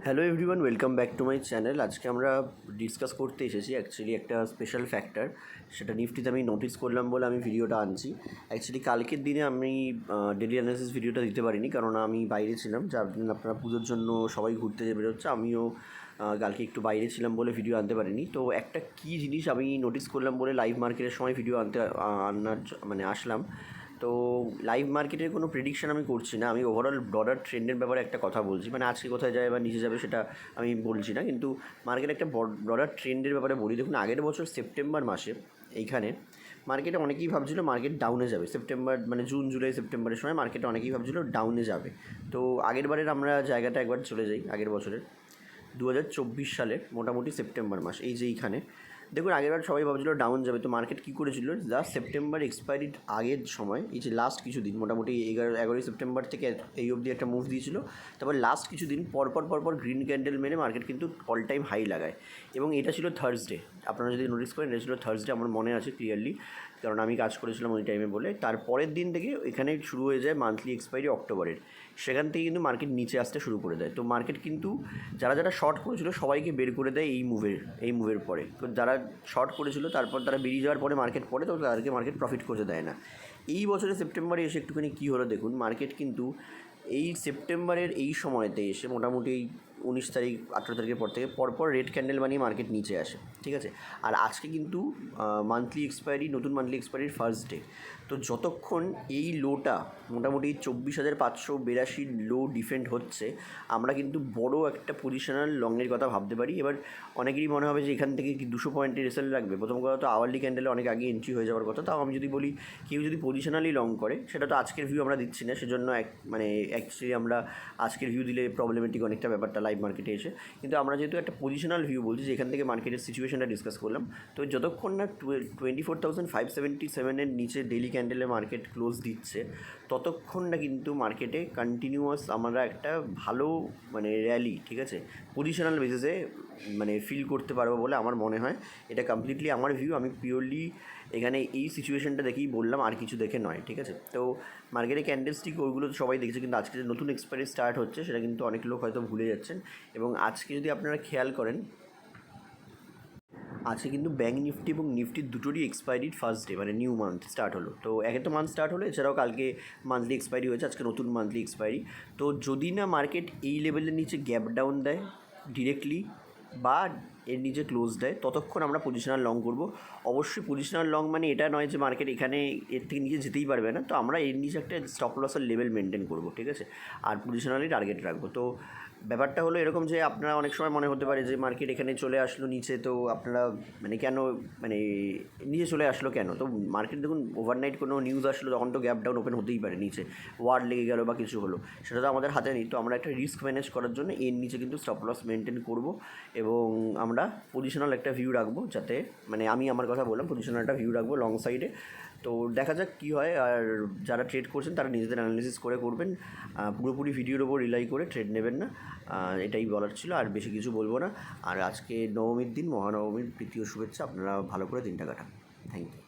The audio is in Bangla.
Hello everyone, welcome back to my channel. আজকে আমরা ডিসকাস করতে এসেছি অ্যাকচুয়ালি একটা স্পেশাল ফ্যাক্টর, সেটা নিফটিতে আমি নোটিস করলাম বলে আমি ভিডিওটা আনছি। অ্যাকচুয়ালি কালকের দিনে আমি ডেলি অ্যানালিসিস ভিডিওটা দিতে পারিনি, কারণ আমি বাইরে ছিলাম। যার জন্য আপনারা পুজোর জন্য সবাই ঘুরতে বেরোচ্ছে, আমিও কালকে একটু বাইরে ছিলাম বলে ভিডিও আনতে পারিনি। তো একটা কী জিনিস আমি নোটিস করলাম বলে লাইভ মার্কেটের সময় ভিডিও আসলাম। তো লাইভ মার্কেটের কোনো প্রেডিকশন আমি করছি না, আমি ওভারঅল ব্রডার ট্রেন্ডের ব্যাপারে একটা কথা বলছি। মানে আজকে কোথায় যায় বা নিচে যাবে সেটা আমি বলছি না, কিন্তু মার্কেট একটা ব্রডার ট্রেন্ডের ব্যাপারে বলি। দেখুন, আগের বছর সেপ্টেম্বর মাসে এইখানে মার্কেটে অনেকেই ভাবছিল মার্কেট ডাউনে যাবে। সেপ্টেম্বর মানে জুন জুলাই সেপ্টেম্বরের সময় মার্কেটে অনেকেই ভাবছিল ডাউনে যাবে। তো আগের বারের আমরা জায়গাটা একবার চলে যাই, আগের বছরের 2024 সালের মোটামুটি সেপ্টেম্বর মাস। এই যে এইখানে দেখুন, আগেরবার সবাই ভাবছিল ডাউন যাবে। তো মার্কেট কী করেছিল, লাস্ট সেপ্টেম্বর এক্সপায়ারির আগের সময়, এই যে লাস্ট কিছু দিন, মোটামুটি 11ই সেপ্টেম্বর থেকে এই অবধি একটা মুভ দিয়েছিল। তারপর লাস্ট কিছু দিন পরপর গ্রিন ক্যান্ডেল মেরে মার্কেট কিন্তু অল টাইম হাই লাগায়। এবং এটা ছিল থার্সডে, আপনারা যদি নোটিস করেন এটা ছিল থার্সডে, আমার মনে আছে ক্লিয়ারলি, কারণ আমি কাজ করেছিলাম ওই টাইমে বলে। তারপরের দিন থেকে এখানে শুরু হয়ে যায় মান্থলি এক্সপায়ারি অক্টোবরের, সেখান থেকে কিন্তু মার্কেট নিচে আসতে শুরু করে দেয়। তো মার্কেট কিন্তু যারা শর্ট করেছিল সবাইকে বের করে দেয় এই মুভের পরে। তো যারা শর্ট করেছিল তারপর তারা বেরিয়ে যাওয়ার পরে মার্কেট পড়ে, তো তাদেরকে মার্কেট প্রফিট করতে দেয় না। এই বছরের সেপ্টেম্বরে এসে একটুখানি কী হলো দেখুন, মার্কেট কিন্তু এই সেপ্টেম্বরের এই সময়তে এসে মোটামুটি এই 19 তারিখ 18 তারিখের পর থেকে পরপর রেড ক্যান্ডেল বানিয়ে মার্কেট নিচে আসে, ঠিক আছে। আর আজকে কিন্তু নতুন মান্থলি এক্সপায়ারির ফার্স্ট ডে। তো যতক্ষণ এই লোটা মোটামুটি 24,582 লো ডিফেন্ড হচ্ছে, আমরা কিন্তু বড় একটা পজিশনাল লংয়ের কথা ভাবতে পারি। এবার অনেকেরই মনে হবে যে এখান থেকে কি 200 পয়েন্টের রেজাল্ট লাগবে। প্রথম কথা তো আওয়ারলি ক্যান্ডেলে অনেক আগে এন্ট্রি হয়ে যাওয়ার কথা। তাও আমি যদি বলি কেউ যদি পজিশনালি লং করে, সেটা তো আজকের ভিউ আমরা দিচ্ছি না, সেজন্য অ্যাকচুয়ালি আমরা আজকের ভিউ দিলে প্রবলেমেটিক অনেকটা ব্যাপারটা লাইভ মার্কেটে এসে। কিন্তু আমরা যেহেতু একটা পজিশনাল ভিউ বলছি, যেখান থেকে মার্কেটের সিচুয়েশনটা ডিসকাস করলাম, তো যতক্ষণ না 24,577-এর নিচে ডেলি ক্যান্ডেলে মার্কেট ক্লোজ দিচ্ছে, ততক্ষণ না কিন্তু মার্কেটে কন্টিনিউয়াস আমরা একটা ভালো র্যালি, ঠিক আছে, পজিশনাল বেসিসে ফিল করতে পারবো বলে আমার মনে হয়। এটা কমপ্লিটলি আমার ভিউ, আমি পিওরলি এখানে এই সিচুয়েশনটা দেখেই বললাম, আর কিছু দেখে নয়, ঠিক আছে। তো মার্কেটে ক্যান্ডেলস্টিক ওইগুলো তো সবাই দেখেছে, কিন্তু আজকে যে নতুন এক্সপায়ারি স্টার্ট হচ্ছে সেটা কিন্তু অনেক লোক হয়তো ভুলে যাচ্ছেন। এবং আজকে যদি আপনারা খেয়াল করেন, আজকে কিন্তু ব্যাঙ্ক নিফটি এবং নিফটির দুটোরই এক্সপায়ারির first day, new month start হলো। তো একে তো মান্থ স্টার্ট হলো, এছাড়াও কালকে মান্থলি এক্সপায়ারি হয়েছে, আজকে নতুন মান্থলি এক্সপায়ারি। তো যদি না মার্কেট এই লেভেলের নিচে গ্যাপ ডাউন দেয় ডিরেক্টলি বা এর নিচে ক্লোজ দেয়, ততক্ষণ আমরা পজিশনাল লং করব। অবশ্যই পজিশনাল লং এটা নয় যে মার্কেট এখানে এর থেকে নিচে যেতেই পারবে না, তো আমরা এর নিচে একটা স্টপ লসের লেভেল মেনটেন করব, ঠিক আছে, আর পজিশনালি টার্গেট রাখবো। তো ব্যাপারটা হলো এরকম যে আপনারা অনেক সময় মনে হতে পারে যে মার্কেট এখানে চলে আসলো নিচে, তো আপনারা কেন নিচে চলে আসলো কেন। তো মার্কেট দেখুন, ওভারনাইট কোনো নিউজ আসলো তখন তো গ্যাপ ডাউন ওপেন হতেই পারে, নিচে ওয়ার লেগে গেলো বা কিছু হলো, সেটা তো আমাদের হাতে নেই। তো আমরা একটা রিস্ক ম্যানেজ করার জন্য এর নিচে কিন্তু স্টপ লস মেনটেন করব, এবং আমরা পজিশনাল একটা ভিউ রাখবো, যাতে আমি আমার কথা বললাম, পজিশনাল একটা ভিউ রাখবো লং সাইডে। তো দেখা যাক কী হয়। আর যারা ট্রেড করছেন তারা নিজেদের অ্যানালিসিস করে করবেন, পুরোপুরি ভিডিওর ওপর রিলাই করে ট্রেড নেবেন না। এটাই বলার ছিল, আর বেশি কিছু বলবো না। আর আজকে নবমীর দিন, মহানবমীর প্রীতি ও শুভেচ্ছা। আপনারা ভালো করে দিনটা কাটান। Thank you.